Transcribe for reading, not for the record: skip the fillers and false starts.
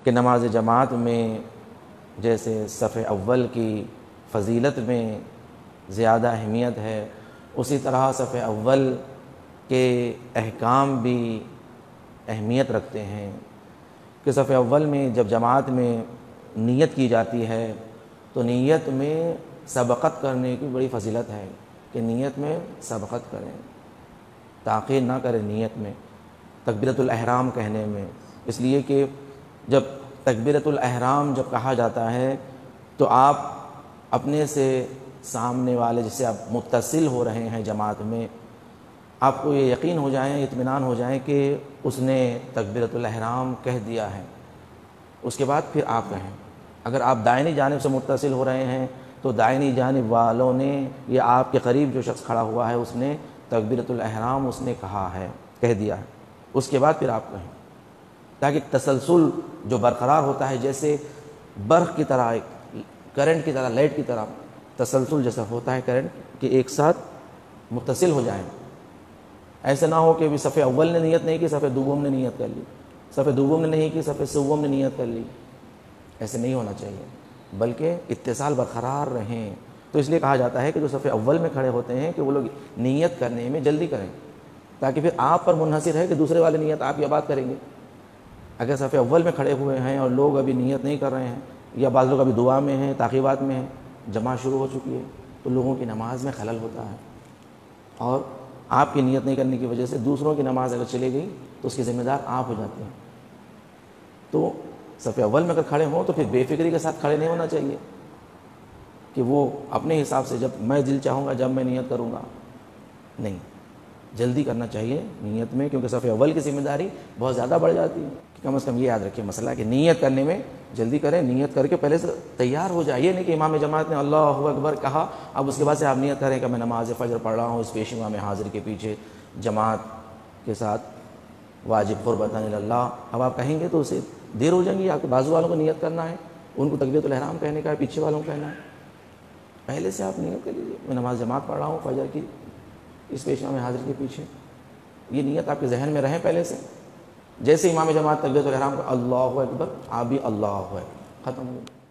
کہ نماز جماعت میں جیسے صف اول کی فضیلت میں زیادہ اہمیت ہے، اسی طرح صف اول کے احکام بھی اہمیت رکھتے ہیں کہ صف اول میں جب جماعت میں نیت کی جاتی ہے تو نیت میں سبقت کرنے کی بڑی فضیلت ہے کہ نیت میں سبقت کریں، تاخیر نہ کریں نیت میں، تکبیرۃ الاحرام کہنے میں، اس لیے کہ جب تکبیرۃ الاحرام جب کہا جاتا ہے تو آپ اپنے سے سامنے والے جس سے آپ متصل ہو رہے ہیں جماعت میں، آپ کو یہ یقین ہو جائیں، اطمینان ہو جائیں کہ اس نے تکبیرۃ الاحرام کہہ دیا ہے، اس کے بعد پھر آپ کہیں۔ اگر آپ دائنی جانب سے متصل ہو رہے ہیں تو دائنی جانب والوں نے یا آپ کے قریب جو شخص کھڑا ہوا ہے اس نے تکبیرۃ الاحرام اس نے کہا ہے، کہہ دیا ہے، اس کے بعد پھر آپ کہیں، تاکہ تسلسل جو برقرار ہوتا ہے، جیسے برق کی طرح، کرنٹ کی طرح، لائٹ کی طرح تسلسل جیسا ہوتا ہے کرنٹ، کہ ایک ساتھ متصل ہو جائیں۔ ایسے نہ ہو کہ بھی صف اول نے نیت نہیں کی، صف دوم نے نیت کر لی، صف دوم نے نہیں کی، صف سوم نے نیت کر لی، ایسے نہیں ہونا چاہیے، بلکہ اتصال برقرار رہیں۔ تو اس لیے کہا جاتا ہے کہ جو صف اول میں کھڑے ہوتے ہیں کہ وہ لوگ نیت کرنے میں جلدی کریں، تاکہ پھر آپ پر منحصر ہے کہ دوسرے والے نیت آپ یا بات کریں گے۔ اگر صف اول میں کھڑے ہوئے ہیں اور لوگ ابھی نیت نہیں کر رہے ہیں، یا بعض لوگ ابھی دعا میں ہیں، تعقیبات میں ہیں، جماعت شروع ہو چکی ہے، تو لوگوں کی نماز میں خلل ہوتا ہے، اور آپ کی نیت نہیں کرنے کی وجہ سے دوسروں کی نماز اگر چلے گئی تو اس کے ذمہ دار آپ ہو جاتے ہیں۔ تو صف اول میں اگر کھڑے ہوں تو پھر بے فکری کے ساتھ کھڑے نہیں ہونا چاہیے کہ وہ اپنے حساب سے جب میں دل چاہوں گا جب میں نیت کروں گا، نہیں، جلدی کرنا چاہیے نیت میں، کیونکہ صف اول کی ذمہ داری بہت زیادہ بڑھ جاتی ہے۔ کم از کم یہ یاد رکھیے مسئلہ کہ نیت کرنے میں جلدی کریں، نیت کر کے پہلے سے تیار ہو جائے، یہ نہیں کہ امام جماعت نے اللہ اکبر کہا اب اس کے بعد سے آپ نیت کریں کہ میں نماز فجر پڑھ رہا ہوں اس پیش امام حاضر کے پیچھے جماعت کے ساتھ واجب قربتاً اللہ، اب آپ کہیں گے تو اسے دیر ہو جائیں گی، آپ کے بازو والوں کو نیت کرنا ہے، ان کو تکبیرۃ الاحرام کہنے کا ہے، پیچھے والوں کو کہنا ہے، پہلے سے آپ نیت کر لیجیے میں نماز جماعت پڑھ رہا ہوں فجر کی اس پیش امام حاضر کے پیچھے، یہ نیت آپ کے ذہن میں رہے پہلے سے، جیسے امام جماعت تکبیرۃ الاحرام کا اللہ اکبر آپ بھی اللہ اکبر، ختم ہو گیا۔